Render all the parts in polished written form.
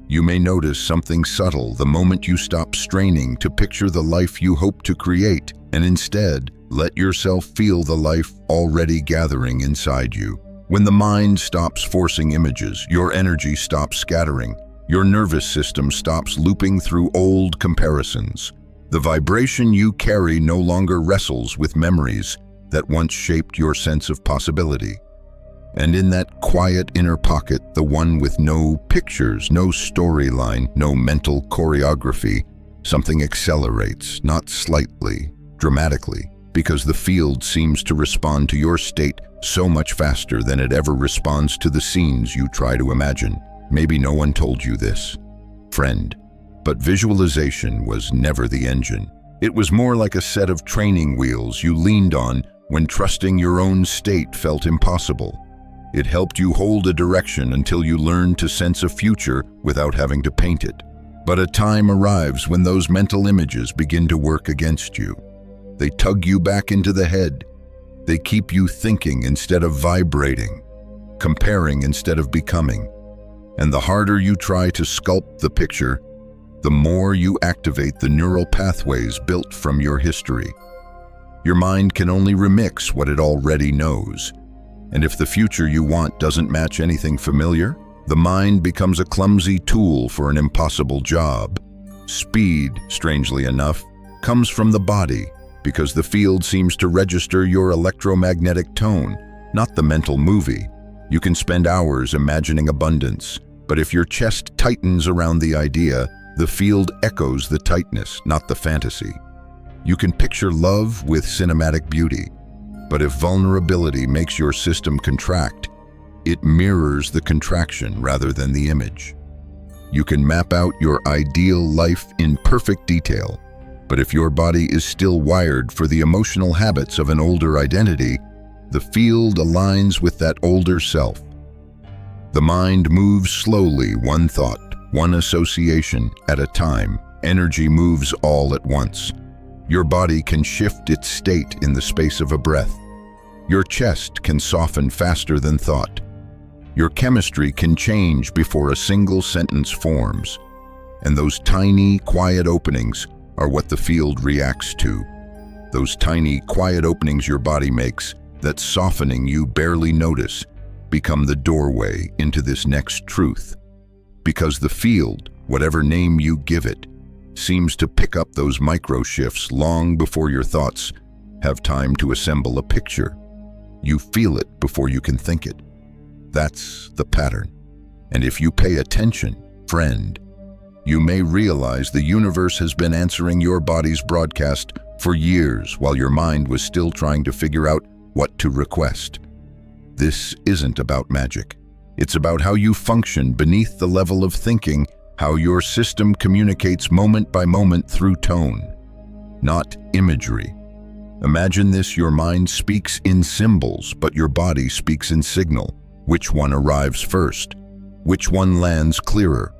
You may notice something subtle the moment you stop straining to picture the life you hope to create, and instead let yourself feel the life already gathering inside you. When the mind stops forcing images, your energy stops scattering, your nervous system stops looping through old comparisons. The vibration you carry no longer wrestles with memories that once shaped your sense of possibility. And in that quiet inner pocket, the one with no pictures, no storyline, no mental choreography, something accelerates, not slightly, dramatically, because the field seems to respond to your state so much faster than it ever responds to the scenes you try to imagine. Maybe no one told you this, friend, but visualization was never the engine. It was more like a set of training wheels you leaned on when trusting your own state felt impossible. It helped you hold a direction until you learned to sense a future without having to paint it. But a time arrives when those mental images begin to work against you. They tug you back into the head. They keep you thinking instead of vibrating, comparing instead of becoming. And the harder you try to sculpt the picture, the more you activate the neural pathways built from your history. Your mind can only remix what it already knows. And if the future you want doesn't match anything familiar, the mind becomes a clumsy tool for an impossible job. Speed, strangely enough, comes from the body, because the field seems to register your electromagnetic tone, not the mental movie. You can spend hours imagining abundance, but if your chest tightens around the idea, the field echoes the tightness, not the fantasy. You can picture love with cinematic beauty, but if vulnerability makes your system contract, it mirrors the contraction rather than the image. You can map out your ideal life in perfect detail, but if your body is still wired for the emotional habits of an older identity, the field aligns with that older self. The mind moves slowly, one thought, one association at a time. Energy moves all at once. Your body can shift its state in the space of a breath. Your chest can soften faster than thought. Your chemistry can change before a single sentence forms. And those tiny, quiet openings are what the field reacts to. Those tiny, quiet openings your body makes, that softening you barely notice, become the doorway into this next truth. Because the field, whatever name you give it, seems to pick up those micro shifts long before your thoughts have time to assemble a picture. You feel it before you can think it. That's the pattern. And if you pay attention, friend, you may realize the universe has been answering your body's broadcast for years while your mind was still trying to figure out what to request. This isn't about magic. It's about how you function beneath the level of thinking, how your system communicates moment by moment through tone, not imagery. Imagine this: your mind speaks in symbols, but your body speaks in signal. Which one arrives first? Which one lands clearer?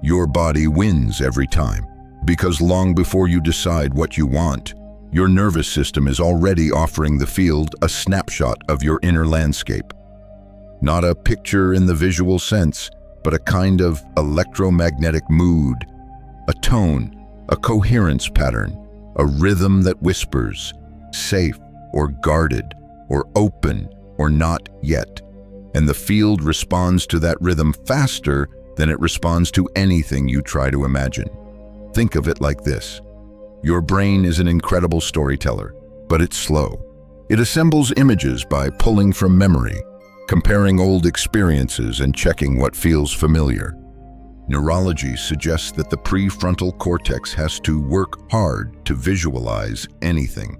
Your body wins every time, because long before you decide what you want, your nervous system is already offering the field a snapshot of your inner landscape. Not a picture in the visual sense, but a kind of electromagnetic mood, a tone, a coherence pattern, a rhythm that whispers, safe or guarded, or open or not yet. And the field responds to that rhythm faster than it responds to anything you try to imagine. Think of it like this. Your brain is an incredible storyteller, but it's slow. It assembles images by pulling from memory, comparing old experiences and checking what feels familiar. Neurology suggests that the prefrontal cortex has to work hard to visualize anything,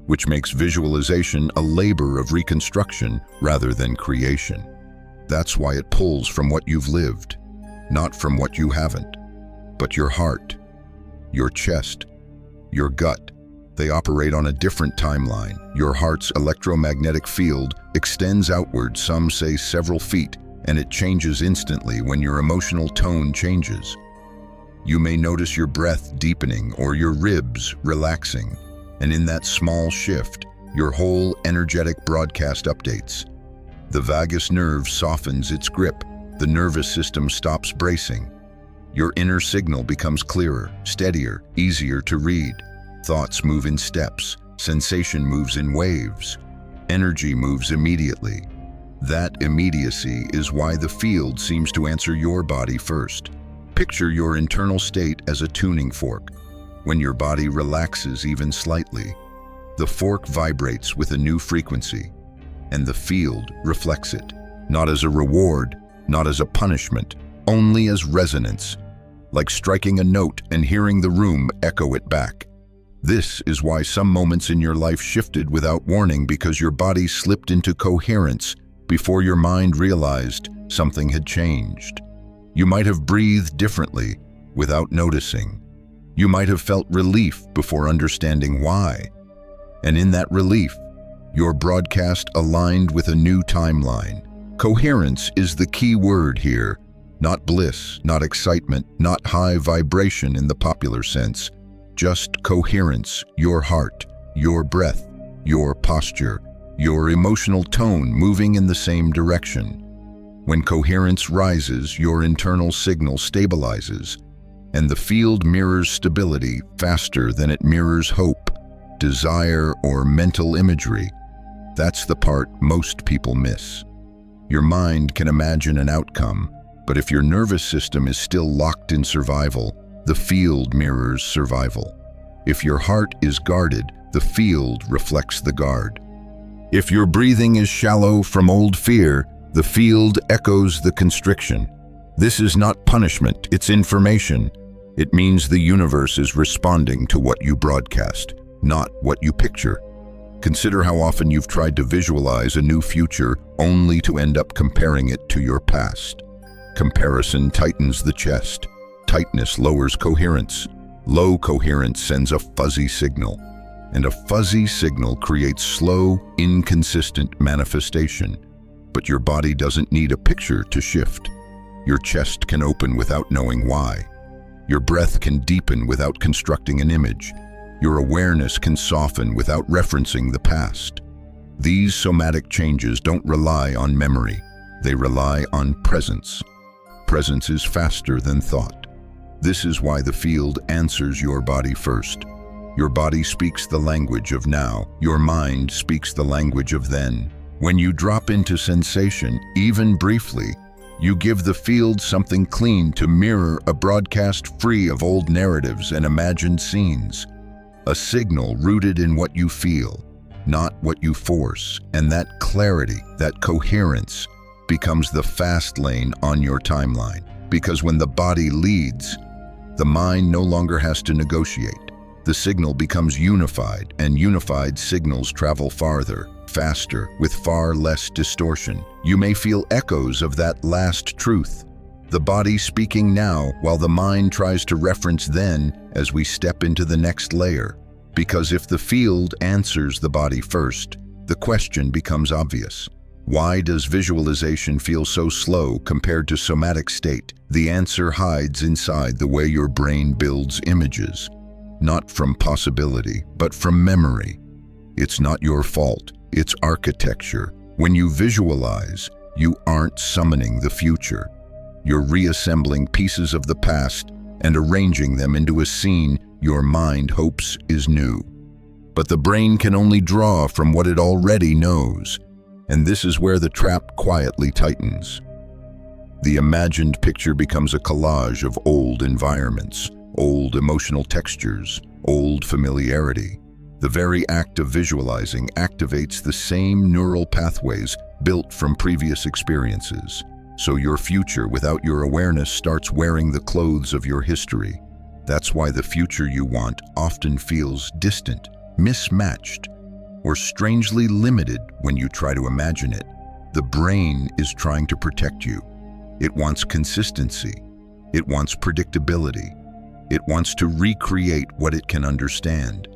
which makes visualization a labor of reconstruction rather than creation. That's why it pulls from what you've lived, not from what you haven't. But your heart, your chest, your gut, they operate on a different timeline. Your heart's electromagnetic field extends outward, some say several feet, and it changes instantly when your emotional tone changes. You may notice your breath deepening or your ribs relaxing, and in that small shift, your whole energetic broadcast updates. The vagus nerve softens its grip, the nervous system stops bracing, Your inner signal becomes clearer, steadier, easier to read. Thoughts move in steps, sensation moves in waves, energy moves immediately. That immediacy is why the field seems to answer your body first. Picture your internal state as a tuning fork. When your body relaxes even slightly, the fork vibrates with a new frequency, and the field reflects it, not as a reward, not as a punishment, only as resonance, like striking a note and hearing the room echo it back. This is why some moments in your life shifted without warning, because your body slipped into coherence before your mind realized something had changed. You might have breathed differently without noticing. You might have felt relief before understanding why. And in that relief, your broadcast aligned with a new timeline. Coherence is the key word here. Not bliss, not excitement, not high vibration in the popular sense. Just coherence, your heart, your breath, your posture, your emotional tone moving in the same direction. When coherence rises, your internal signal stabilizes, and the field mirrors stability faster than it mirrors hope, desire, or mental imagery. That's the part most people miss. Your mind can imagine an outcome, but if your nervous system is still locked in survival, the field mirrors survival. If your heart is guarded, the field reflects the guard. If your breathing is shallow from old fear, the field echoes the constriction. This is not punishment, it's information. It means the universe is responding to what you broadcast, not what you picture. Consider how often you've tried to visualize a new future only to end up comparing it to your past. Comparison tightens the chest. Tightness lowers coherence. Low coherence sends a fuzzy signal. And a fuzzy signal creates slow, inconsistent manifestation. But your body doesn't need a picture to shift. Your chest can open without knowing why. Your breath can deepen without constructing an image. Your awareness can soften without referencing the past. These somatic changes don't rely on memory. They rely on presence. Presence is faster than thought. This is why the field answers your body first. Your body speaks the language of now. Your mind speaks the language of then. When you drop into sensation, even briefly, you give the field something clean to mirror a broadcast free of old narratives and imagined scenes. A signal rooted in what you feel, not what you force. And that clarity, that coherence, becomes the fast lane on your timeline. Because when the body leads, the mind no longer has to negotiate. The signal becomes unified, and unified signals travel farther, faster, with far less distortion. You may feel echoes of that last truth, the body speaking now while the mind tries to reference then as we step into the next layer. Because if the field answers the body first, the question becomes obvious. Why does visualization feel so slow compared to somatic state? The answer hides inside the way your brain builds images. Not from possibility, but from memory. It's not your fault, it's architecture. When you visualize, you aren't summoning the future. You're reassembling pieces of the past and arranging them into a scene your mind hopes is new. But the brain can only draw from what it already knows, and this is where the trap quietly tightens. The imagined picture becomes a collage of old environments, old emotional textures, old familiarity. The very act of visualizing activates the same neural pathways built from previous experiences. So your future, without your awareness, starts wearing the clothes of your history. That's why the future you want often feels distant, mismatched, or strangely limited when you try to imagine it. The brain is trying to protect you. It wants consistency. It wants predictability. It wants to recreate what it can understand.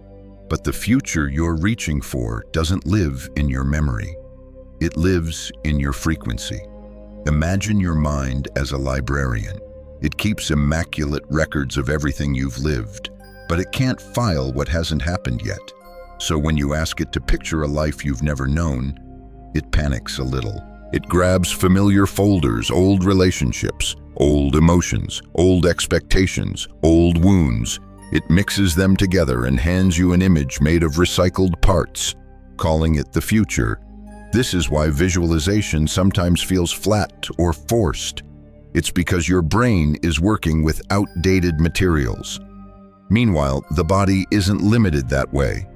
But the future you're reaching for doesn't live in your memory. It lives in your frequency. Imagine your mind as a librarian. It keeps immaculate records of everything you've lived, but it can't file what hasn't happened yet. So when you ask it to picture a life you've never known, it panics a little. It grabs familiar folders, old relationships, old emotions, old expectations, old wounds. It mixes them together and hands you an image made of recycled parts, calling it the future. This is why visualization sometimes feels flat or forced. It's because your brain is working with outdated materials. Meanwhile, the body isn't limited that way.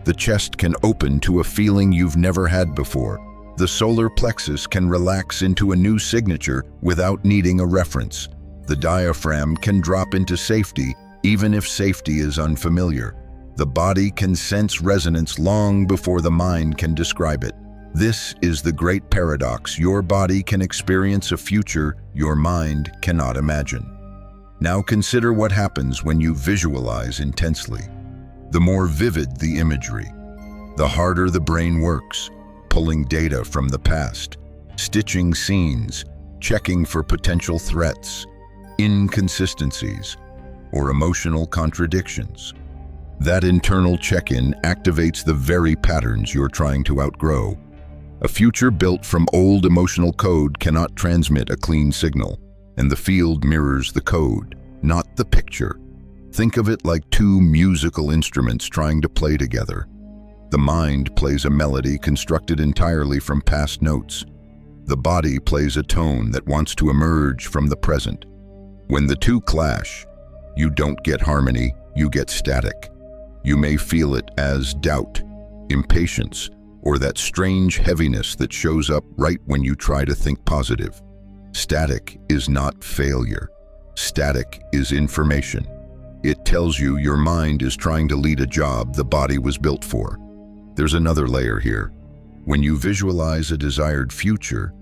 The chest can open to a feeling you've never had before. The solar plexus can relax into a new signature without needing a reference. The diaphragm can drop into safety, even if safety is unfamiliar. The body can sense resonance long before the mind can describe it. This is the great paradox. Your body can experience a future your mind cannot imagine. Now consider what happens when you visualize intensely. The more vivid the imagery, the harder the brain works, pulling data from the past, stitching scenes, checking for potential threats, inconsistencies, or emotional contradictions. That internal check-in activates the very patterns you're trying to outgrow. A future built from old emotional code cannot transmit a clean signal, and the field mirrors the code, not the picture. Think of it like two musical instruments trying to play together. The mind plays a melody constructed entirely from past notes. The body plays a tone that wants to emerge from the present. When the two clash, you don't get harmony, you get static. You may feel it as doubt, impatience, or that strange heaviness that shows up right when you try to think positive. Static is not failure. Static is information. It tells you your mind is trying to lead a job the body was built for. There's another layer here. When you visualize a desired future,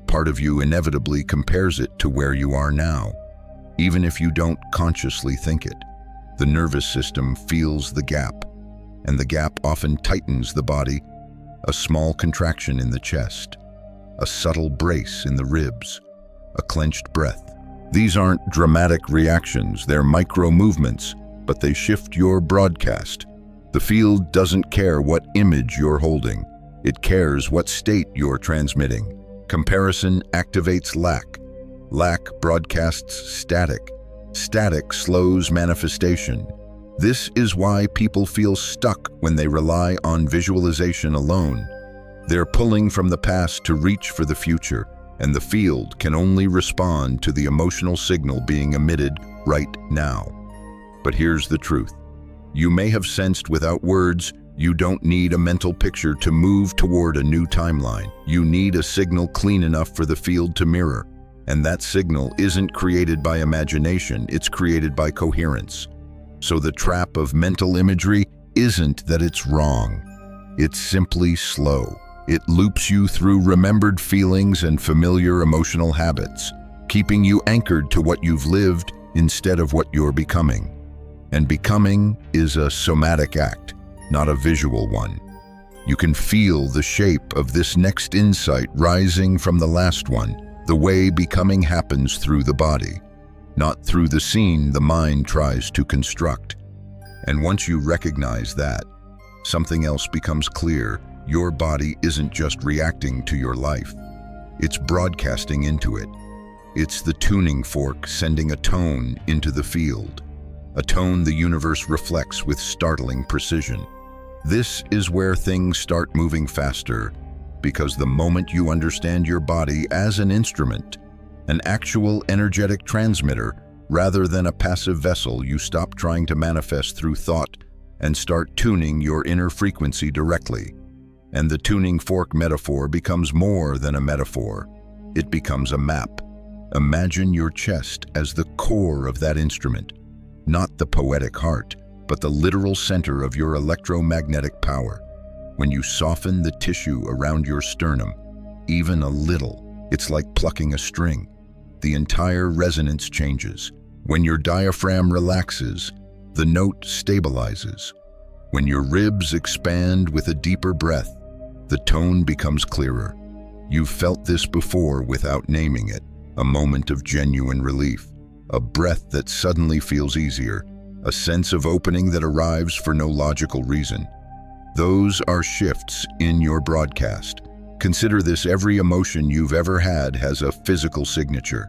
part of you inevitably compares it to where you are now, even if you don't consciously think it. The nervous system feels the gap, and the gap often tightens the body. A small contraction in the chest, a subtle brace in the ribs, a clenched breath. These aren't dramatic reactions, they're micro movements, but they shift your broadcast. The field doesn't care what image you're holding, it cares what state you're transmitting. Comparison activates lack. Lack broadcasts static. Static slows manifestation. This is why people feel stuck when they rely on visualization alone. They're pulling from the past to reach for the future, and the field can only respond to the emotional signal being emitted right now. But here's the truth. You may have sensed without words, you don't need a mental picture to move toward a new timeline. You need a signal clean enough for the field to mirror. And that signal isn't created by imagination, it's created by coherence. So the trap of mental imagery isn't that it's wrong. It's simply slow. It loops you through remembered feelings and familiar emotional habits, keeping you anchored to what you've lived instead of what you're becoming. And becoming is a somatic act, not a visual one. You can feel the shape of this next insight rising from the last one, the way becoming happens through the body, not through the scene the mind tries to construct. And once you recognize that, something else becomes clear. Your body isn't just reacting to your life, it's broadcasting into it. It's the tuning fork sending a tone into the field, a tone the universe reflects with startling precision. This is where things start moving faster, because the moment you understand your body as an instrument, an actual energetic transmitter, rather than a passive vessel, you stop trying to manifest through thought and start tuning your inner frequency directly. And the tuning fork metaphor becomes more than a metaphor. It becomes a map. Imagine your chest as the core of that instrument, not the poetic heart, but the literal center of your electromagnetic power. When you soften the tissue around your sternum, even a little, it's like plucking a string. The entire resonance changes. When your diaphragm relaxes, the note stabilizes. When your ribs expand with a deeper breath, the tone becomes clearer. You've felt this before without naming it, a moment of genuine relief, a breath that suddenly feels easier, a sense of opening that arrives for no logical reason. Those are shifts in your broadcast. Consider this: every emotion you've ever had has a physical signature.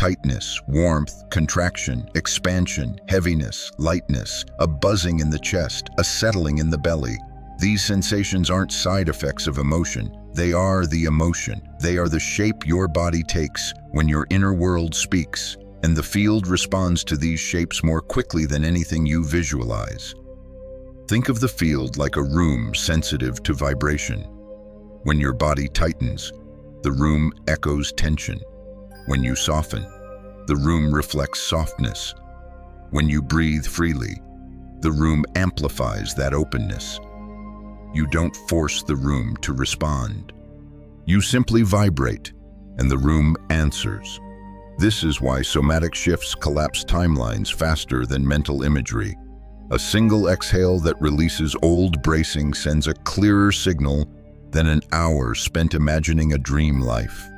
tightness, warmth, contraction, expansion, heaviness, lightness, a buzzing in the chest, a settling in the belly. These sensations aren't side effects of emotion. They are the emotion. They are the shape your body takes when your inner world speaks, and the field responds to these shapes more quickly than anything you visualize. Think of the field like a room sensitive to vibration. When your body tightens, the room echoes tension. When you soften, the room reflects softness. When you breathe freely, the room amplifies that openness. You don't force the room to respond. You simply vibrate, and the room answers. This is why somatic shifts collapse timelines faster than mental imagery. A single exhale that releases old bracing sends a clearer signal than an hour spent imagining a dream life.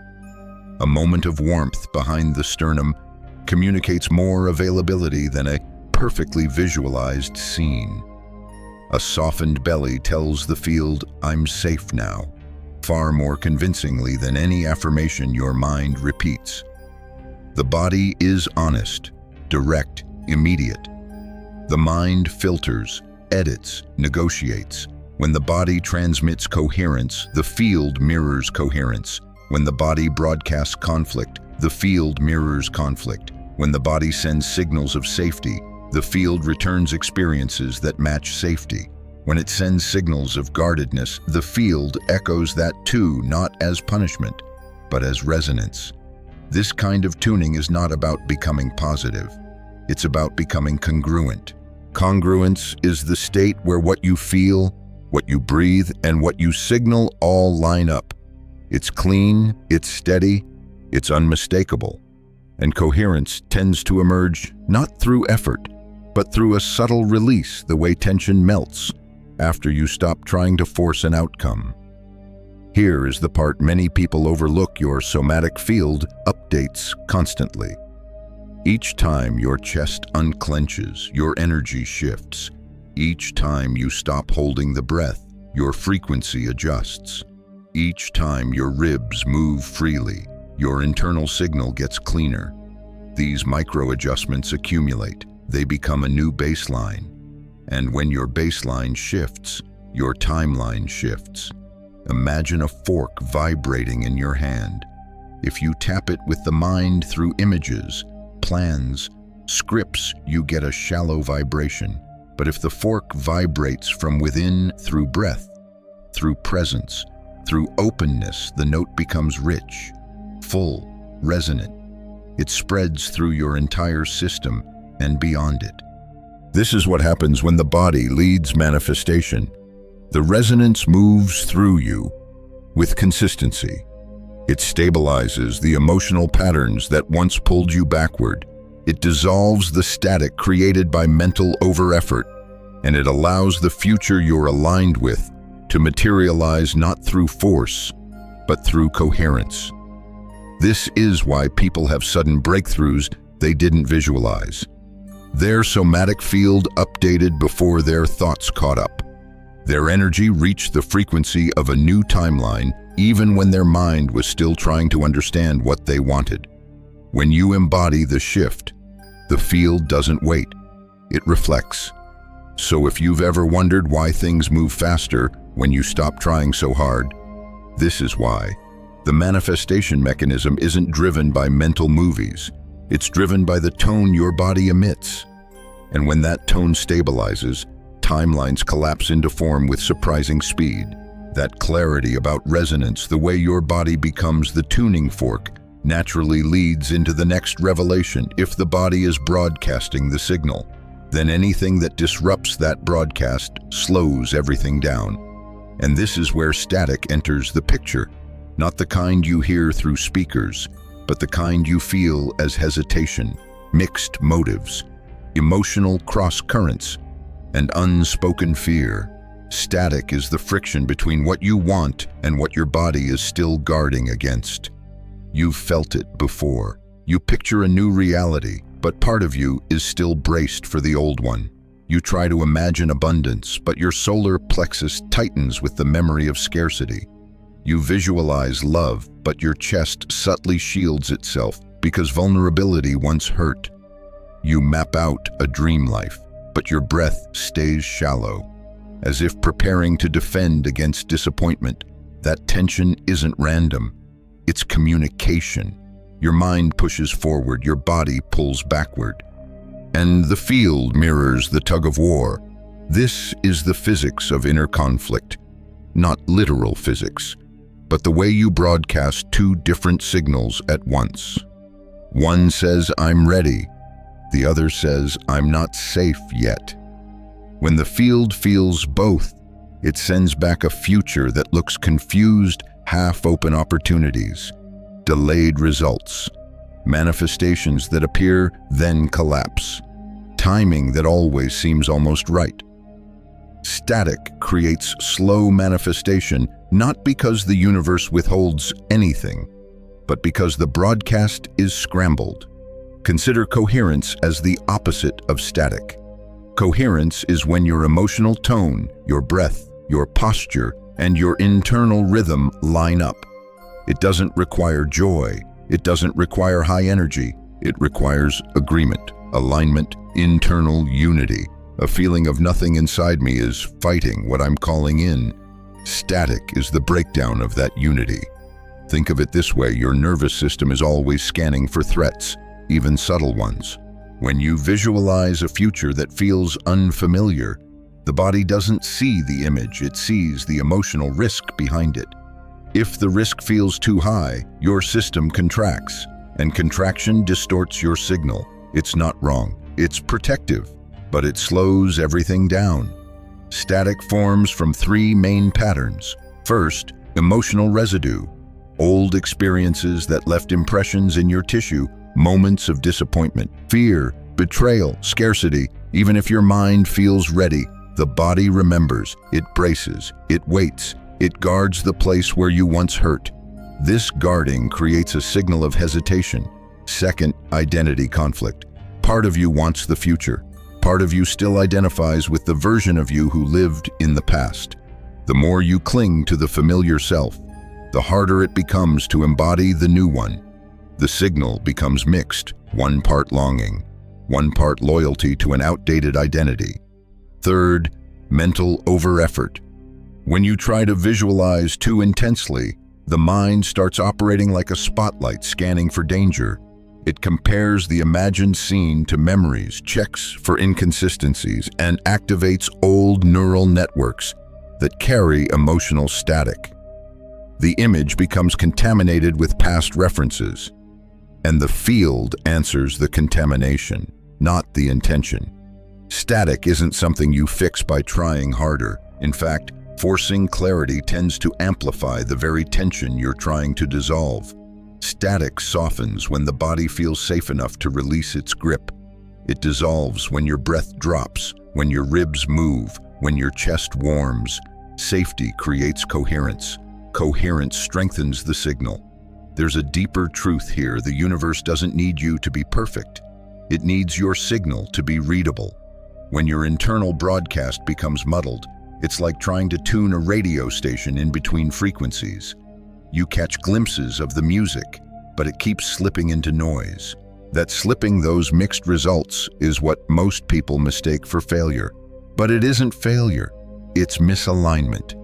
A moment of warmth behind the sternum communicates more availability than a perfectly visualized scene. A softened belly tells the field, "I'm safe now," far more convincingly than any affirmation your mind repeats. The body is honest, direct, immediate. The mind filters, edits, negotiates. When the body transmits coherence, the field mirrors coherence. When the body broadcasts conflict, the field mirrors conflict. When the body sends signals of safety, the field returns experiences that match safety. When it sends signals of guardedness, the field echoes that too, not as punishment, but as resonance. This kind of tuning is not about becoming positive. It's about becoming congruent. Congruence is the state where what you feel, what you breathe, and what you signal all line up. It's clean, it's steady, it's unmistakable. And coherence tends to emerge not through effort, but through a subtle release, the way tension melts after you stop trying to force an outcome. Here is the part many people overlook: your somatic field updates constantly. Each time your chest unclenches, your energy shifts. Each time you stop holding the breath, your frequency adjusts. Each time your ribs move freely, your internal signal gets cleaner. These micro-adjustments accumulate. They become a new baseline. And when your baseline shifts, your timeline shifts. Imagine a fork vibrating in your hand. If you tap it with the mind through images, plans, scripts, you get a shallow vibration. But if the fork vibrates from within through breath, through presence, through openness, the note becomes rich, full, resonant. It spreads through your entire system and beyond it. This is what happens when the body leads manifestation. The resonance moves through you with consistency. It stabilizes the emotional patterns that once pulled you backward. It dissolves the static created by mental over-effort, and it allows the future you're aligned with to materialize not through force, but through coherence. This is why people have sudden breakthroughs they didn't visualize. Their somatic field updated before their thoughts caught up. Their energy reached the frequency of a new timeline, even when their mind was still trying to understand what they wanted. When you embody the shift, the field doesn't wait, it reflects. So if you've ever wondered why things move faster when you stop trying so hard, this is why. The manifestation mechanism isn't driven by mental movies. It's driven by the tone your body emits. And when that tone stabilizes, timelines collapse into form with surprising speed. That clarity about resonance, the way your body becomes the tuning fork, naturally leads into the next revelation. If the body is broadcasting the signal, then anything that disrupts that broadcast slows everything down. And this is where static enters the picture, not the kind you hear through speakers, but the kind you feel as hesitation, mixed motives, emotional cross-currents, and unspoken fear. Static is the friction between what you want and what your body is still guarding against. You've felt it before. You picture a new reality, but part of you is still braced for the old one. You try to imagine abundance, but your solar plexus tightens with the memory of scarcity. You visualize love, but your chest subtly shields itself, because vulnerability once hurt. You map out a dream life, but your breath stays shallow, as if preparing to defend against disappointment. That tension isn't random, it's communication. Your mind pushes forward, your body pulls backward. And the field mirrors the tug of war. This is the physics of inner conflict, not literal physics, but the way you broadcast two different signals at once. One says, "I'm ready." The other says, "I'm not safe yet." When the field feels both, it sends back a future that looks confused, half-open opportunities, delayed results, manifestations that appear then collapse, timing that always seems almost right. Static creates slow manifestation, not because the universe withholds anything, but because the broadcast is scrambled. Consider coherence as the opposite of static. Coherence is when your emotional tone, your breath, your posture, and your internal rhythm line up. It doesn't require joy. It doesn't require high energy. It requires agreement, alignment, internal unity. A feeling of nothing inside me is fighting what I'm calling in. Static is the breakdown of that unity. Think of it this way: your nervous system is always scanning for threats, even subtle ones. When you visualize a future that feels unfamiliar, the body doesn't see the image, it sees the emotional risk behind it. If the risk feels too high, your system contracts, and contraction distorts your signal. It's not wrong, it's protective, but it slows everything down. Static forms from three main patterns. First, emotional residue. Old experiences that left impressions in your tissue, moments of disappointment, fear, betrayal, scarcity. Even if your mind feels ready, the body remembers, it braces, it waits, it guards the place where you once hurt. This guarding creates a signal of hesitation. Second, identity conflict. Part of you wants the future. Part of you still identifies with the version of you who lived in the past. The more you cling to the familiar self, the harder it becomes to embody the new one. The signal becomes mixed, one part longing, one part loyalty to an outdated identity. Third, mental over-effort. When you try to visualize too intensely, the mind starts operating like a spotlight scanning for danger. It compares the imagined scene to memories, checks for inconsistencies, and activates old neural networks that carry emotional static. The image becomes contaminated with past references, and the field answers the contamination, not the intention. Static isn't something you fix by trying harder. In fact, forcing clarity tends to amplify the very tension you're trying to dissolve. Static softens when the body feels safe enough to release its grip. It dissolves when your breath drops, when your ribs move, when your chest warms. Safety creates coherence. Coherence strengthens the signal. There's a deeper truth here. The universe doesn't need you to be perfect. It needs your signal to be readable. When your internal broadcast becomes muddled, it's like trying to tune a radio station in between frequencies. You catch glimpses of the music, but it keeps slipping into noise. That slipping those mixed results is what most people mistake for failure. But it isn't failure, it's misalignment.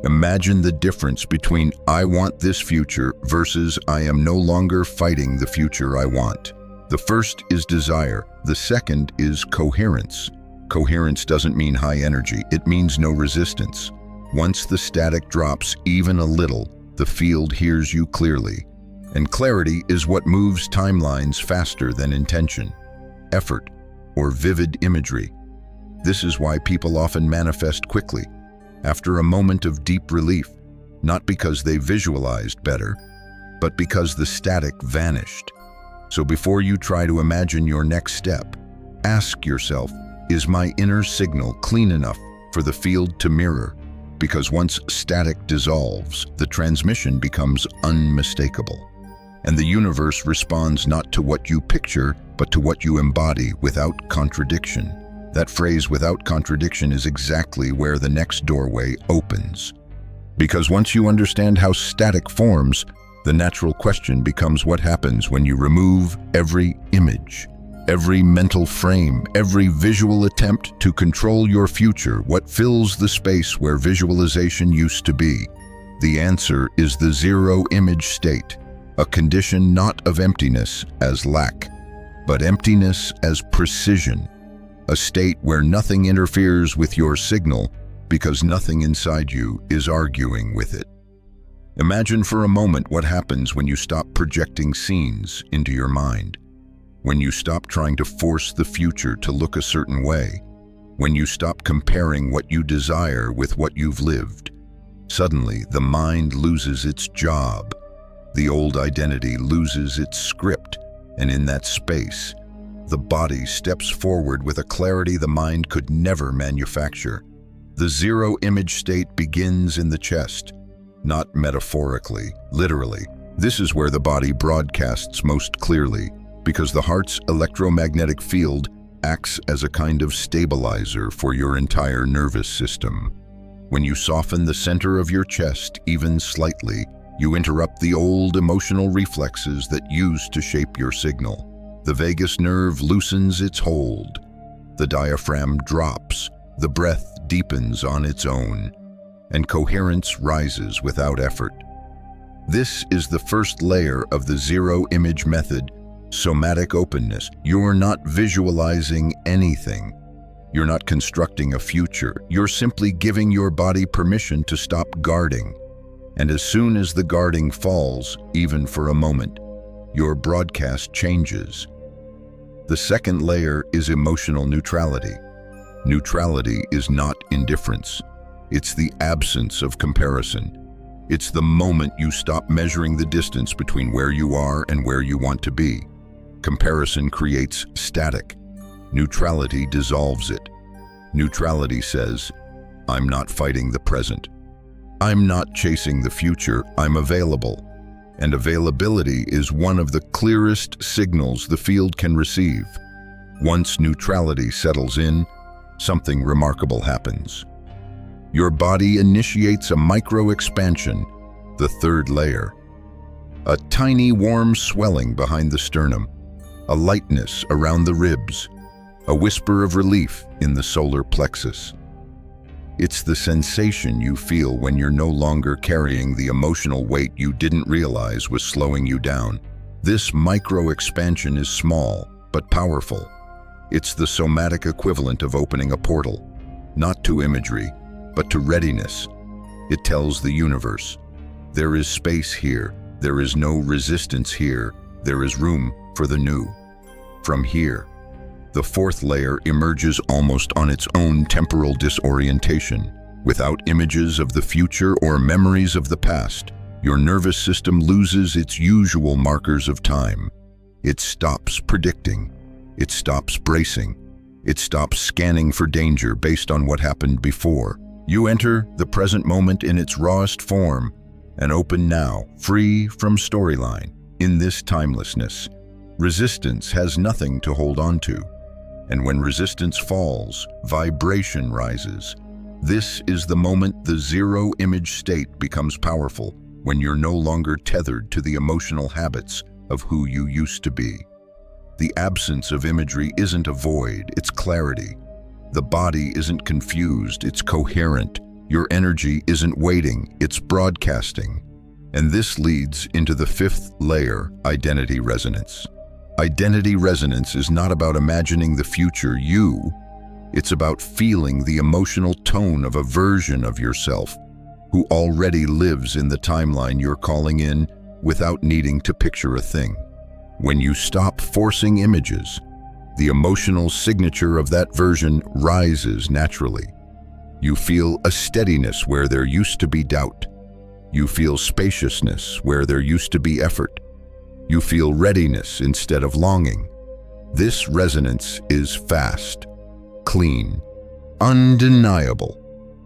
Imagine the difference between "I want this future" versus "I am no longer fighting the future I want." The first is desire, the second is coherence. Coherence doesn't mean high energy, it means no resistance. Once the static drops even a little, the field hears you clearly. And clarity is what moves timelines faster than intention, effort, or vivid imagery. This is why people often manifest quickly, after a moment of deep relief, not because they visualized better, but because the static vanished. So before you try to imagine your next step, ask yourself, is my inner signal clean enough for the field to mirror? Because once static dissolves, the transmission becomes unmistakable. And the universe responds not to what you picture, but to what you embody without contradiction. That phrase, "without contradiction," is exactly where the next doorway opens. Because once you understand how static forms, The natural question becomes what happens when you remove every image, every mental frame, every visual attempt to control your future. What fills the space where visualization used to be? The answer is the zero-image state, a condition not of emptiness as lack, but emptiness as precision, a state where nothing interferes with your signal because nothing inside you is arguing with it. Imagine for a moment what happens when you stop projecting scenes into your mind, when you stop trying to force the future to look a certain way, when you stop comparing what you desire with what you've lived. Suddenly, the mind loses its job, the old identity loses its script, and in that space, the body steps forward with a clarity the mind could never manufacture. The zero-image state begins in the chest, not metaphorically, literally. This is where the body broadcasts most clearly, because the heart's electromagnetic field acts as a kind of stabilizer for your entire nervous system. When you soften the center of your chest even slightly, you interrupt the old emotional reflexes that used to shape your signal. The vagus nerve loosens its hold. The diaphragm drops. The breath deepens on its own, and coherence rises without effort. This is the first layer of the zero-image method, somatic openness. You're not visualizing anything. You're not constructing a future. You're simply giving your body permission to stop guarding. And as soon as the guarding falls, even for a moment, your broadcast changes. The second layer is emotional neutrality. Neutrality is not indifference. It's the absence of comparison. It's the moment you stop measuring the distance between where you are and where you want to be. Comparison creates static. Neutrality dissolves it. Neutrality says, I'm not fighting the present. I'm not chasing the future, I'm available. And availability is one of the clearest signals the field can receive. Once neutrality settles in, something remarkable happens. Your body initiates a micro-expansion, the third layer. A tiny warm swelling behind the sternum, a lightness around the ribs, a whisper of relief in the solar plexus. It's the sensation you feel when you're no longer carrying the emotional weight you didn't realize was slowing you down. This micro-expansion is small, but powerful. It's the somatic equivalent of opening a portal, not to imagery, but to readiness. It tells the universe, there is space here, there is no resistance here, there is room for the new. From here, the fourth layer emerges almost on its own temporal disorientation. Without images of the future or memories of the past, your nervous system loses its usual markers of time. It stops predicting. It stops bracing. It stops scanning for danger based on what happened before. You enter the present moment in its rawest form, and open now, free from storyline. In this timelessness, resistance has nothing to hold on to. And when resistance falls, vibration rises. This is the moment the zero-image state becomes powerful, when you're no longer tethered to the emotional habits of who you used to be. The absence of imagery isn't a void, it's clarity. The body isn't confused, it's coherent. Your energy isn't waiting, it's broadcasting. And this leads into the fifth layer, identity resonance. Identity resonance is not about imagining the future you, it's about feeling the emotional tone of a version of yourself who already lives in the timeline you're calling in without needing to picture a thing. When you stop forcing images, the emotional signature of that version rises naturally. You feel a steadiness where there used to be doubt. You feel spaciousness where there used to be effort. You feel readiness instead of longing. This resonance is fast, clean, undeniable.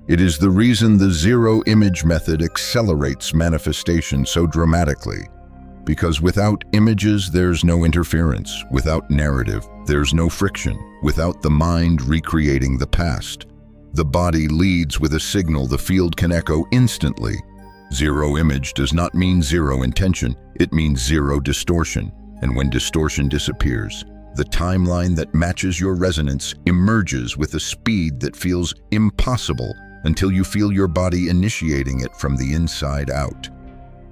It is the reason the zero-image method accelerates manifestation so dramatically. Because without images, there's no interference. Without narrative, there's no friction. Without the mind recreating the past, the body leads with a signal the field can echo instantly. Zero image does not mean zero intention, it means zero distortion. And when distortion disappears, the timeline that matches your resonance emerges with a speed that feels impossible until you feel your body initiating it from the inside out.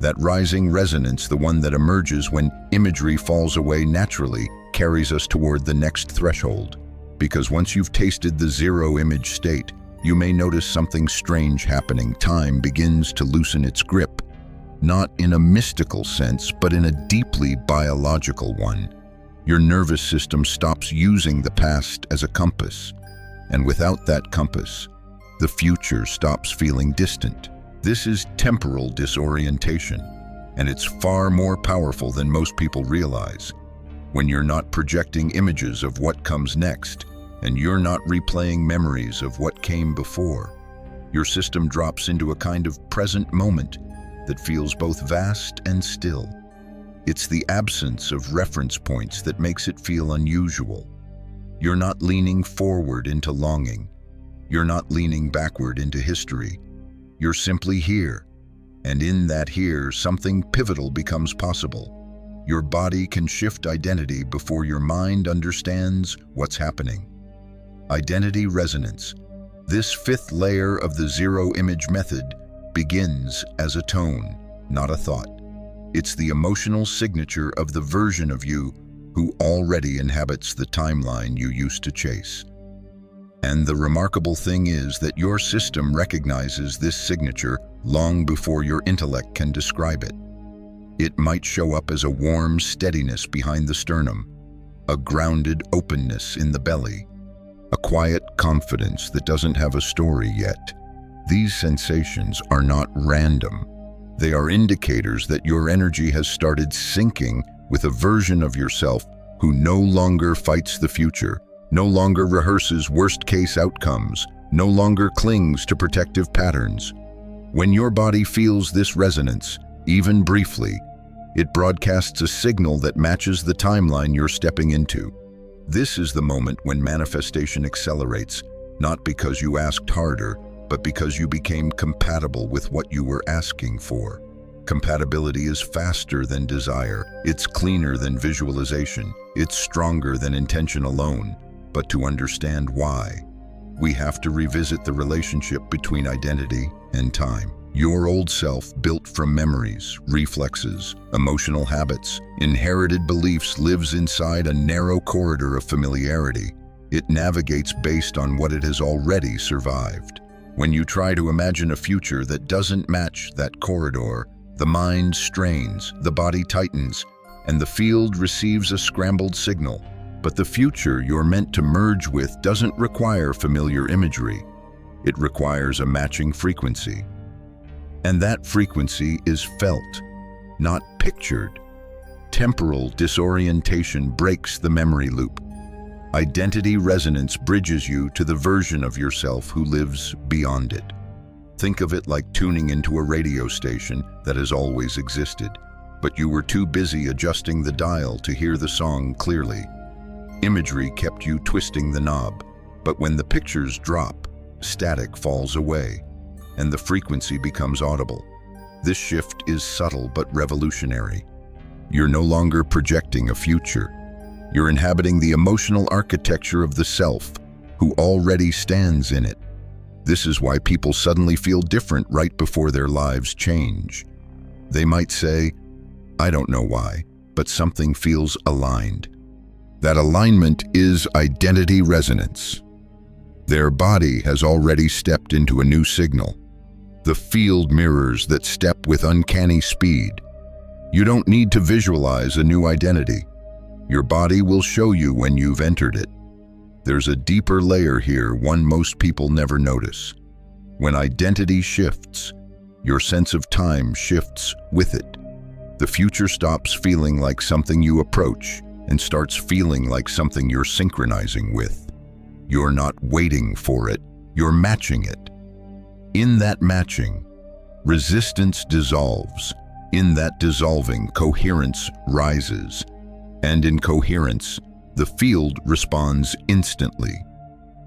That rising resonance, the one that emerges when imagery falls away naturally, carries us toward the next threshold. Because once you've tasted the zero image state, you may notice something strange happening. Time begins to loosen its grip, not in a mystical sense, but in a deeply biological one. Your nervous system stops using the past as a compass, and without that compass, the future stops feeling distant. This is temporal disorientation, and it's far more powerful than most people realize. When you're not projecting images of what comes next, and you're not replaying memories of what came before, your system drops into a kind of present moment that feels both vast and still. It's the absence of reference points that makes it feel unusual. You're not leaning forward into longing. You're not leaning backward into history. You're simply here. And in that here, something pivotal becomes possible. Your body can shift identity before your mind understands what's happening. Identity resonance. This fifth layer of the zero image method begins as a tone, not a thought. It's the emotional signature of the version of you who already inhabits the timeline you used to chase. And the remarkable thing is that your system recognizes this signature long before your intellect can describe it. It might show up as a warm steadiness behind the sternum, a grounded openness in the belly, a quiet confidence that doesn't have a story yet. These sensations are not random. They are indicators that your energy has started syncing with a version of yourself who no longer fights the future, no longer rehearses worst-case outcomes, no longer clings to protective patterns. When your body feels this resonance, even briefly, it broadcasts a signal that matches the timeline you're stepping into. This is the moment when manifestation accelerates, not because you asked harder, but because you became compatible with what you were asking for. Compatibility is faster than desire, it's cleaner than visualization, it's stronger than intention alone. But to understand why, we have to revisit the relationship between identity and time. Your old self, built from memories, reflexes, emotional habits, inherited beliefs, lives inside a narrow corridor of familiarity. It navigates based on what it has already survived. When you try to imagine a future that doesn't match that corridor, the mind strains, the body tightens, and the field receives a scrambled signal. But the future you're meant to merge with doesn't require familiar imagery. It requires a matching frequency. And that frequency is felt, not pictured. Temporal disorientation breaks the memory loop. Identity resonance bridges you to the version of yourself who lives beyond it. Think of it like tuning into a radio station that has always existed, but you were too busy adjusting the dial to hear the song clearly. Imagery kept you twisting the knob, but when the pictures drop, static falls away, and the frequency becomes audible. This shift is subtle but revolutionary. You're no longer projecting a future. You're inhabiting the emotional architecture of the self, who already stands in it. This is why people suddenly feel different right before their lives change. They might say, "I don't know why, but something feels aligned." That alignment is identity resonance. Their body has already stepped into a new signal. The field mirrors that step with uncanny speed. You don't need to visualize a new identity. Your body will show you when you've entered it. There's a deeper layer here, one most people never notice. When identity shifts, your sense of time shifts with it. The future stops feeling like something you approach and starts feeling like something you're synchronizing with. You're not waiting for it, you're matching it. In that matching, resistance dissolves. In that dissolving, coherence rises. And in coherence, the field responds instantly.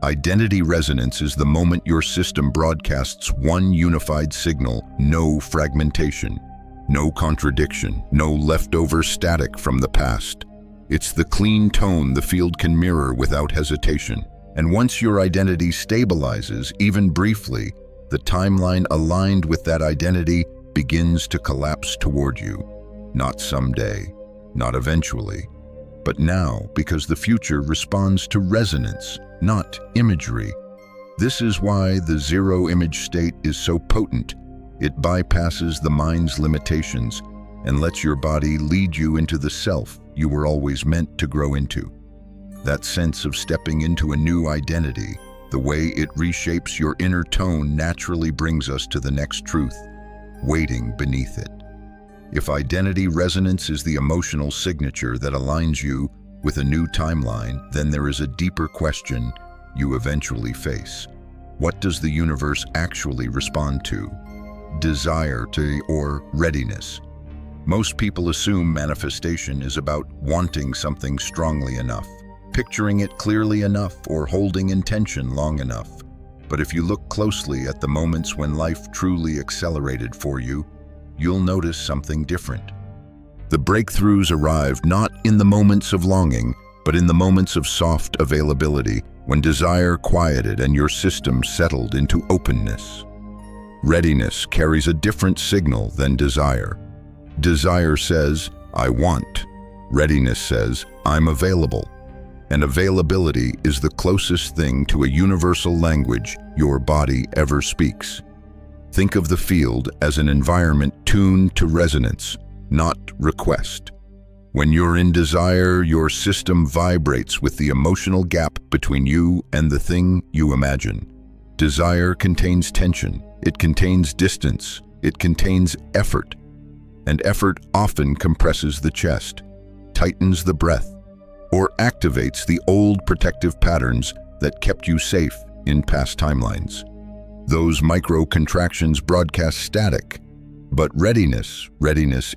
Identity resonance is the moment your system broadcasts one unified signal, no fragmentation, no contradiction, no leftover static from the past. It's the clean tone the field can mirror without hesitation. And once your identity stabilizes, even briefly, the timeline aligned with that identity begins to collapse toward you. Not someday, not eventually, but now, because the future responds to resonance, not imagery. This is why the zero-image state is so potent. It bypasses the mind's limitations and lets your body lead you into the self you were always meant to grow into. That sense of stepping into a new identity, the way it reshapes your inner tone, naturally brings us to the next truth, waiting beneath it. If identity resonance is the emotional signature that aligns you with a new timeline, then there is a deeper question you eventually face. What does the universe actually respond to? Desire or readiness? Most people assume manifestation is about wanting something strongly enough, picturing it clearly enough, or holding intention long enough. But if you look closely at the moments when life truly accelerated for you, you'll notice something different. The breakthroughs arrived not in the moments of longing, but in the moments of soft availability, when desire quieted and your system settled into openness. Readiness carries a different signal than desire. Desire says, I want. Readiness says, I'm available. And availability is the closest thing to a universal language your body ever speaks. Think of the field as an environment tuned to resonance, not request. When you're in desire, your system vibrates with the emotional gap between you and the thing you imagine. Desire contains tension, it contains distance, it contains effort. And effort often compresses the chest, tightens the breath, or activates the old protective patterns that kept you safe in past timelines. Those micro-contractions broadcast static, but readiness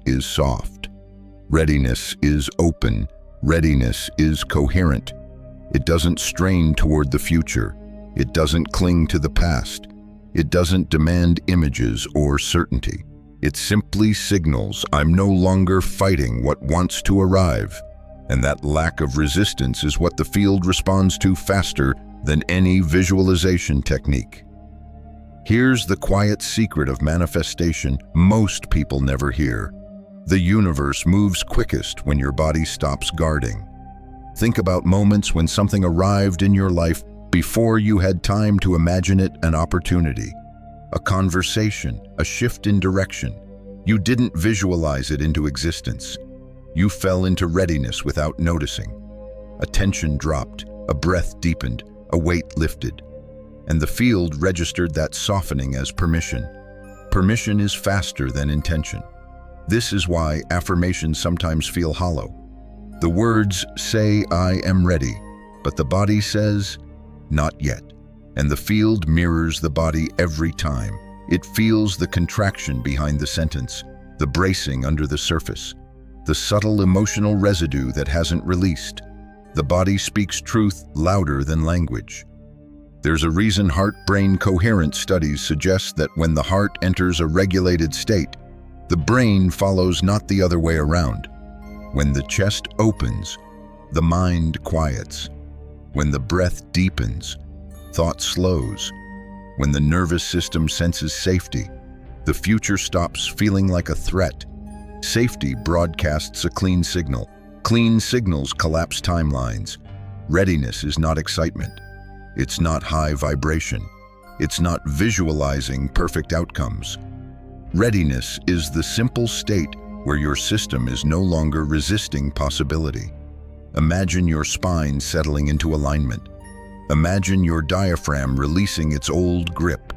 is soft. Readiness is open. Readiness is coherent. It doesn't strain toward the future. It doesn't cling to the past. It doesn't demand images or certainty. It simply signals, I'm no longer fighting what wants to arrive. And that lack of resistance is what the field responds to faster than any visualization technique. Here's the quiet secret of manifestation most people never hear. The universe moves quickest when your body stops guarding. Think about moments when something arrived in your life before you had time to imagine it an opportunity. A conversation, a shift in direction. You didn't visualize it into existence. You fell into readiness without noticing. A tension dropped, a breath deepened, a weight lifted. And the field registered that softening as permission. Permission is faster than intention. This is why affirmations sometimes feel hollow. The words say, I am ready, but the body says, not yet. And the field mirrors the body every time. It feels the contraction behind the sentence, the bracing under the surface, the subtle emotional residue that hasn't released. The body speaks truth louder than language. There's a reason heart-brain coherence studies suggest that when the heart enters a regulated state, the brain follows, not the other way around. When the chest opens, the mind quiets. When the breath deepens, thought slows. When the nervous system senses safety, the future stops feeling like a threat. Safety broadcasts a clean signal. Clean signals collapse timelines. Readiness is not excitement. It's not high vibration. It's not visualizing perfect outcomes. Readiness is the simple state where your system is no longer resisting possibility. Imagine your spine settling into alignment. Imagine your diaphragm releasing its old grip.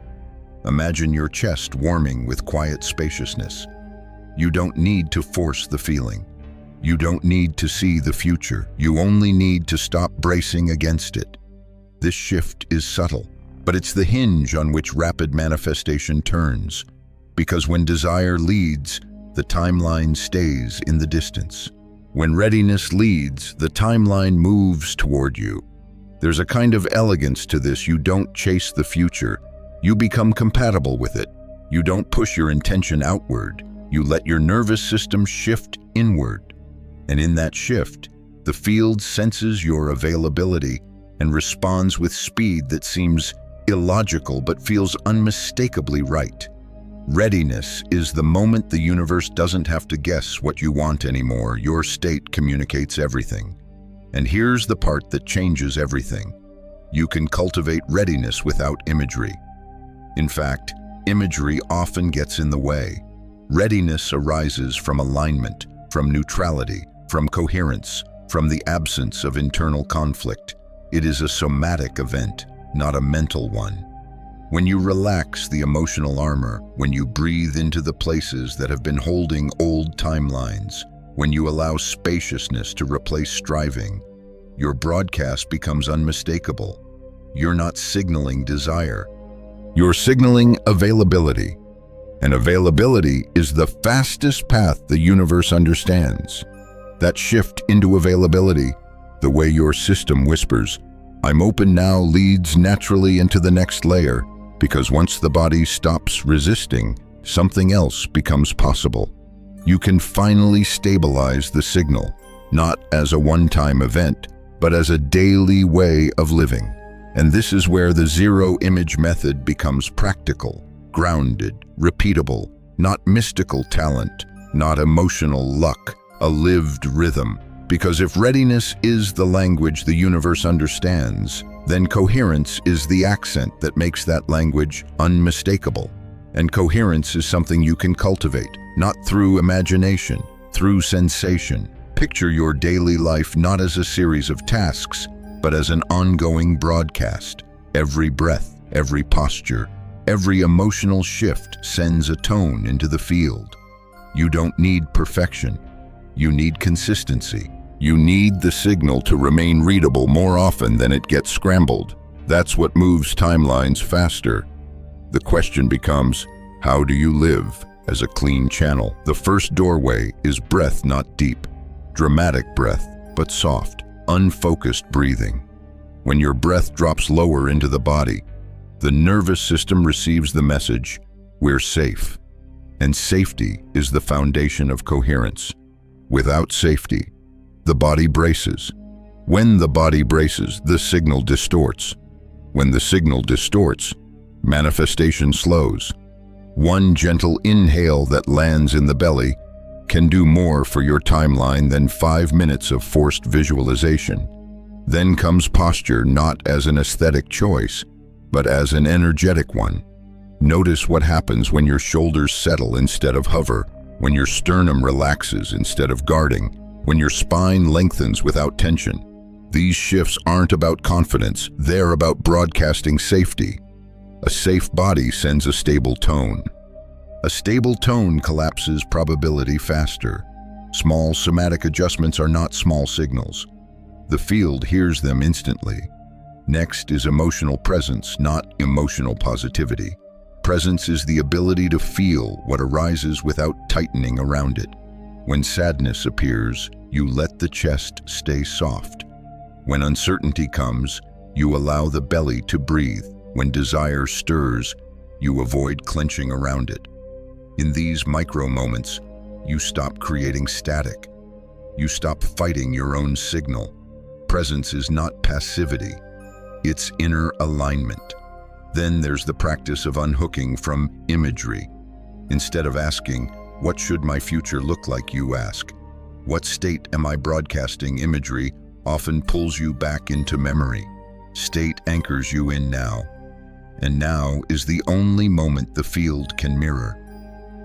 Imagine your chest warming with quiet spaciousness. You don't need to force the feeling. You don't need to see the future. You only need to stop bracing against it. This shift is subtle, but it's the hinge on which rapid manifestation turns. Because when desire leads, the timeline stays in the distance. When readiness leads, the timeline moves toward you. There's a kind of elegance to this. You don't chase the future. You become compatible with it. You don't push your intention outward. You let your nervous system shift inward. And in that shift, the field senses your availability and responds with speed that seems illogical but feels unmistakably right. Readiness is the moment the universe doesn't have to guess what you want anymore. Your state communicates everything. And here's the part that changes everything. You can cultivate readiness without imagery. In fact, imagery often gets in the way. Readiness arises from alignment, from neutrality, from coherence, from the absence of internal conflict. It is a somatic event, not a mental one. When you relax the emotional armor, when you breathe into the places that have been holding old timelines, when you allow spaciousness to replace striving, your broadcast becomes unmistakable. You're not signaling desire. You're signaling availability. And availability is the fastest path the universe understands. That shift into availability, the way your system whispers, "I'm open now," leads naturally into the next layer, because once the body stops resisting, something else becomes possible. You can finally stabilize the signal, not as a one-time event, but as a daily way of living. And this is where the zero-image method becomes practical, grounded, repeatable, not mystical talent, not emotional luck, a lived rhythm. Because if readiness is the language the universe understands, then coherence is the accent that makes that language unmistakable. And coherence is something you can cultivate, not through imagination, through sensation. Picture your daily life not as a series of tasks, but as an ongoing broadcast. Every breath, every posture, every emotional shift sends a tone into the field. You don't need perfection. You need consistency. You need the signal to remain readable more often than it gets scrambled. That's what moves timelines faster. The question becomes, how do you live as a clean channel? The first doorway is breath not deep. Dramatic breath, but soft, unfocused breathing. When your breath drops lower into the body, the nervous system receives the message, we're safe. And safety is the foundation of coherence. Without safety, the body braces. When the body braces, the signal distorts. When the signal distorts, manifestation slows. One gentle inhale that lands in the belly can do more for your timeline than 5 minutes of forced visualization. Then comes posture, not as an aesthetic choice, but as an energetic one. Notice what happens when your shoulders settle instead of hover, when your sternum relaxes instead of guarding, when your spine lengthens without tension. These shifts aren't about confidence, they're about broadcasting safety. A safe body sends a stable tone. A stable tone collapses probability faster. Small somatic adjustments are not small signals. The field hears them instantly. Next is emotional presence, not emotional positivity. Presence is the ability to feel what arises without tightening around it. When sadness appears, you let the chest stay soft. When uncertainty comes, you allow the belly to breathe. When desire stirs, you avoid clenching around it. In these micro moments, you stop creating static. You stop fighting your own signal. Presence is not passivity, it's inner alignment. Then there's the practice of unhooking from imagery. Instead of asking, what should my future look like, you ask, what state am I broadcasting? Imagery often pulls you back into memory. State anchors you in now. And now is the only moment the field can mirror.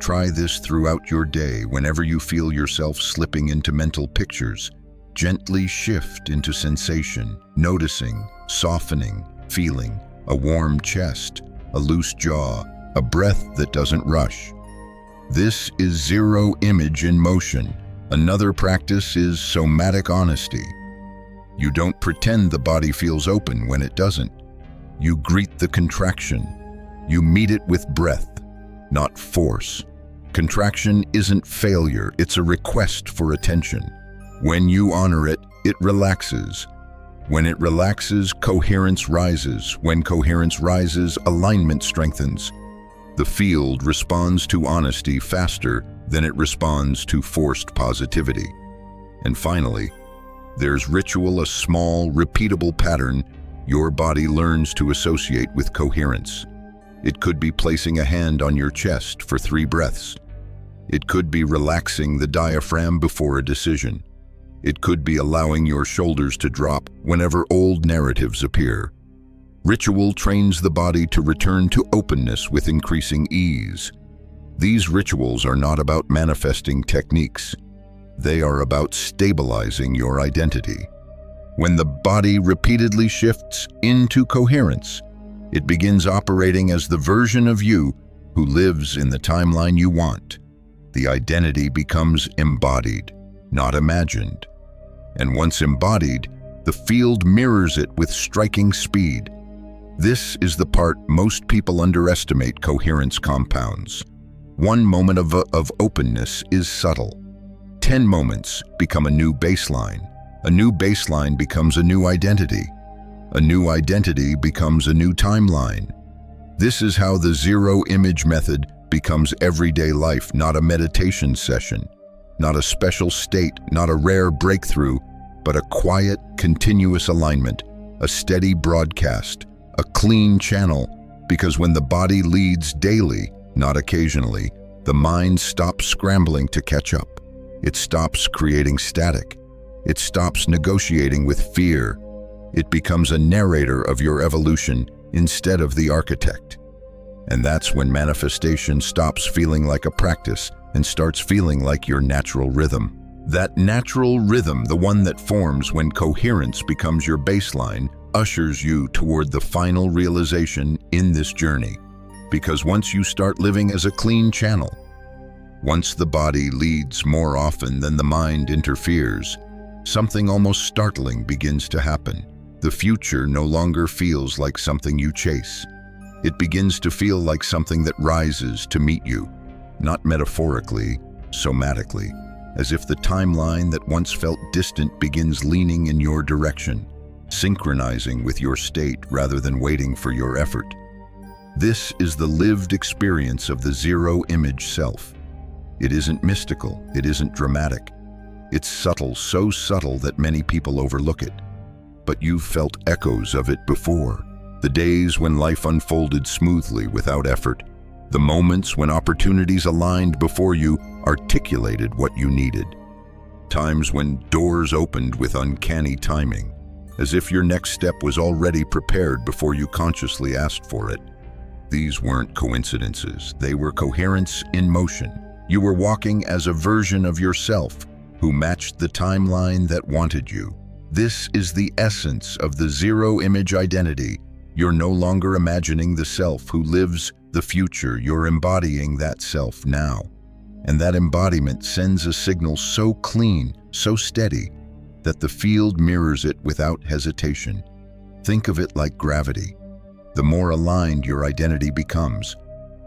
Try this throughout your day. Whenever you feel yourself slipping into mental pictures, gently shift into sensation, noticing, softening, feeling. A warm chest, a loose jaw, a breath that doesn't rush. This is zero image in motion. Another practice is somatic honesty. You don't pretend the body feels open when it doesn't. You greet the contraction. You meet it with breath, not force. Contraction isn't failure, it's a request for attention. When you honor it, it relaxes. When it relaxes, coherence rises. When coherence rises, alignment strengthens. The field responds to honesty faster than it responds to forced positivity. And finally, there's ritual, a small, repeatable pattern your body learns to associate with coherence. It could be placing a hand on your chest for 3 breaths. It could be relaxing the diaphragm before a decision. It could be allowing your shoulders to drop whenever old narratives appear. Ritual trains the body to return to openness with increasing ease. These rituals are not about manifesting techniques. They are about stabilizing your identity. When the body repeatedly shifts into coherence, it begins operating as the version of you who lives in the timeline you want. The identity becomes embodied, not imagined. And once embodied, the field mirrors it with striking speed. This is the part most people underestimate coherence compounds. 1 moment of openness is subtle. 10 moments become a new baseline. A new baseline becomes a new identity. A new identity becomes a new timeline. This is how the zero-image method becomes everyday life, not a meditation session, not a special state, not a rare breakthrough, but a quiet, continuous alignment, a steady broadcast, a clean channel, because when the body leads daily, not occasionally, the mind stops scrambling to catch up. It stops creating static. It stops negotiating with fear. It becomes a narrator of your evolution instead of the architect. And that's when manifestation stops feeling like a practice and starts feeling like your natural rhythm. That natural rhythm, the one that forms when coherence becomes your baseline, ushers you toward the final realization in this journey. Because once you start living as a clean channel, once the body leads more often than the mind interferes, something almost startling begins to happen. The future no longer feels like something you chase. It begins to feel like something that rises to meet you, not metaphorically, somatically, as if the timeline that once felt distant begins leaning in your direction, synchronizing with your state rather than waiting for your effort. This is the lived experience of the zero-image self. It isn't mystical, it isn't dramatic. It's subtle, so subtle that many people overlook it. But you've felt echoes of it before. The days when life unfolded smoothly without effort. The moments when opportunities aligned before you articulated what you needed. Times when doors opened with uncanny timing, as if your next step was already prepared before you consciously asked for it. These weren't coincidences, they were coherence in motion. You were walking as a version of yourself who matched the timeline that wanted you. This is the essence of the zero-image identity. You're no longer imagining the self who lives the future, you're embodying that self now. And that embodiment sends a signal so clean, so steady, that the field mirrors it without hesitation. Think of it like gravity. The more aligned your identity becomes,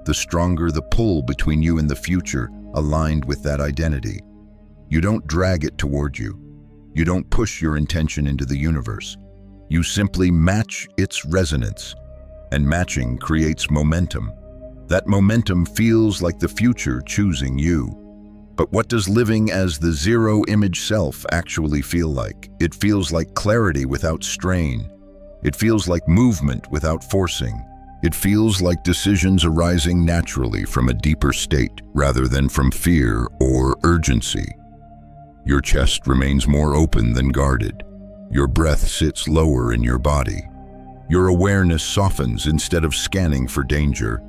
the stronger the pull between you and the future aligned with that identity. You don't drag it toward you. You don't push your intention into the universe. You simply match its resonance, and matching creates momentum. That momentum feels like the future choosing you. But what does living as the zero-image self actually feel like? It feels like clarity without strain. It feels like movement without forcing. It feels like decisions arising naturally from a deeper state rather than from fear or urgency. Your chest remains more open than guarded. Your breath sits lower in your body. Your awareness softens instead of scanning for danger.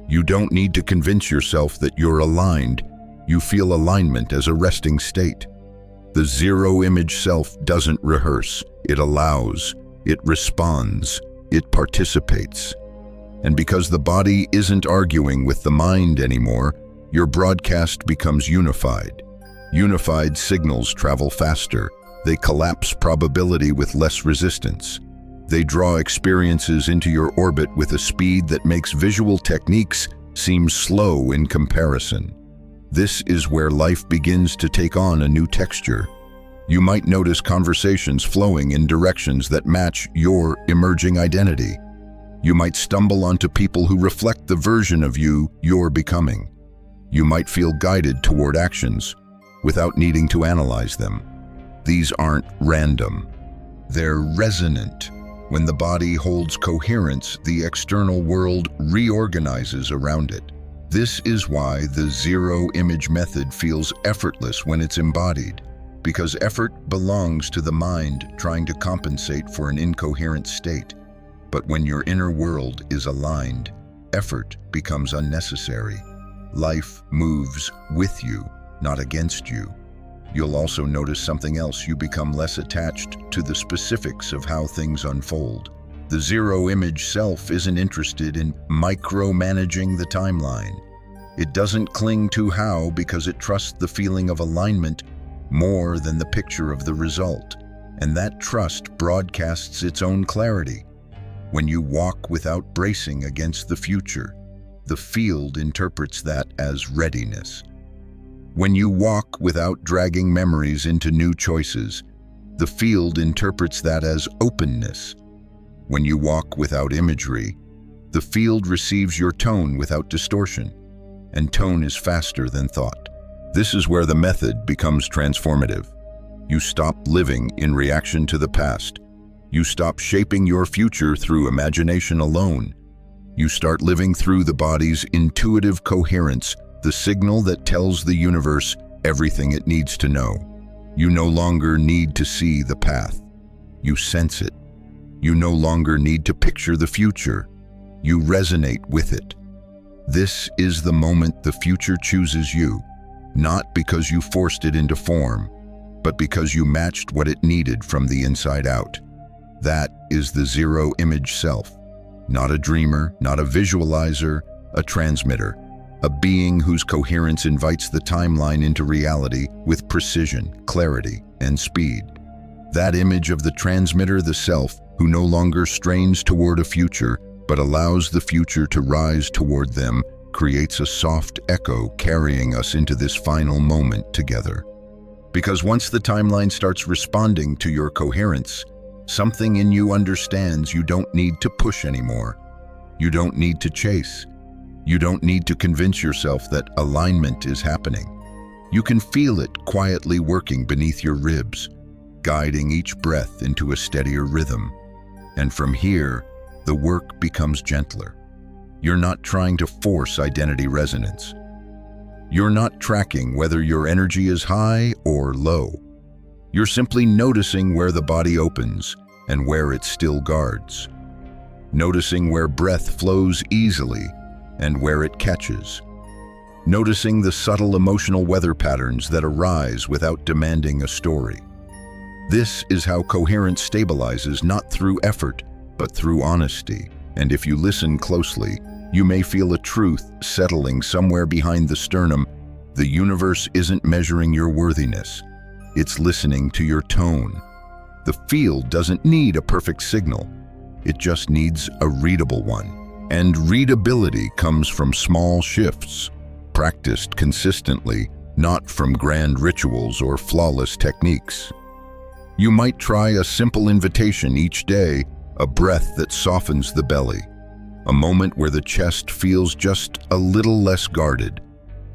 You don't need to convince yourself that you're aligned. You feel alignment as a resting state. The zero-image self doesn't rehearse. It allows. It responds. It participates. And because the body isn't arguing with the mind anymore, your broadcast becomes unified. Unified signals travel faster. They collapse probability with less resistance. They draw experiences into your orbit with a speed that makes visual techniques seem slow in comparison. This is where life begins to take on a new texture. You might notice conversations flowing in directions that match your emerging identity. You might stumble onto people who reflect the version of you you're becoming. You might feel guided toward actions without needing to analyze them. These aren't random. They're resonant. When the body holds coherence, the external world reorganizes around it. This is why the zero-image method feels effortless when it's embodied, because effort belongs to the mind trying to compensate for an incoherent state. But when your inner world is aligned, effort becomes unnecessary. Life moves with you, not against you. You'll also notice something else. You become less attached to the specifics of how things unfold. The zero-image self isn't interested in micromanaging the timeline. It doesn't cling to how because it trusts the feeling of alignment more than the picture of the result. And that trust broadcasts its own clarity. When you walk without bracing against the future, the field interprets that as readiness. When you walk without dragging memories into new choices, the field interprets that as openness. When you walk without imagery, the field receives your tone without distortion, and tone is faster than thought. This is where the method becomes transformative. You stop living in reaction to the past. You stop shaping your future through imagination alone. You start living through the body's intuitive coherence, the signal that tells the universe everything it needs to know. You no longer need to see the path. You sense it. You no longer need to picture the future. You resonate with it. This is the moment the future chooses you, not because you forced it into form, but because you matched what it needed from the inside out. That is the zero-image self. Not a dreamer, not a visualizer, a transmitter. A being whose coherence invites the timeline into reality with precision, clarity, and speed. That image of the transmitter, the self, who no longer strains toward a future, but allows the future to rise toward them, creates a soft echo carrying us into this final moment together. Because once the timeline starts responding to your coherence, something in you understands you don't need to push anymore. You don't need to chase. You don't need to convince yourself that alignment is happening. You can feel it quietly working beneath your ribs, guiding each breath into a steadier rhythm. And from here, the work becomes gentler. You're not trying to force identity resonance. You're not tracking whether your energy is high or low. You're simply noticing where the body opens and where it still guards. Noticing where breath flows easily and where it catches. Noticing the subtle emotional weather patterns that arise without demanding a story. This is how coherence stabilizes, not through effort, but through honesty. And if you listen closely, you may feel a truth settling somewhere behind the sternum. The universe isn't measuring your worthiness. It's listening to your tone. The field doesn't need a perfect signal. It just needs a readable one. And readability comes from small shifts, practiced consistently, not from grand rituals or flawless techniques. You might try a simple invitation each day, a breath that softens the belly, a moment where the chest feels just a little less guarded,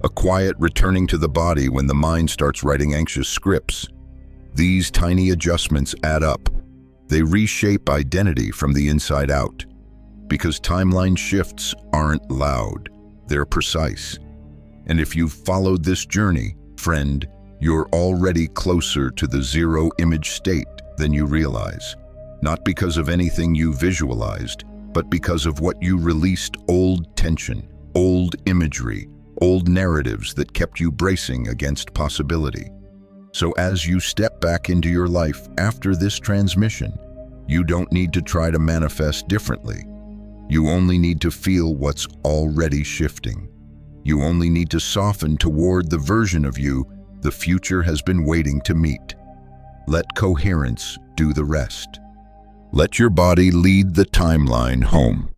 a quiet returning to the body when the mind starts writing anxious scripts. These tiny adjustments add up. They reshape identity from the inside out. Because timeline shifts aren't loud, they're precise. And if you've followed this journey, friend, you're already closer to the zero-image state than you realize. Not because of anything you visualized, but because of what you released: old tension, old imagery, old narratives that kept you bracing against possibility. So as you step back into your life after this transmission, you don't need to try to manifest differently. You only need to feel what's already shifting. You only need to soften toward the version of you the future has been waiting to meet. Let coherence do the rest. Let your body lead the timeline home.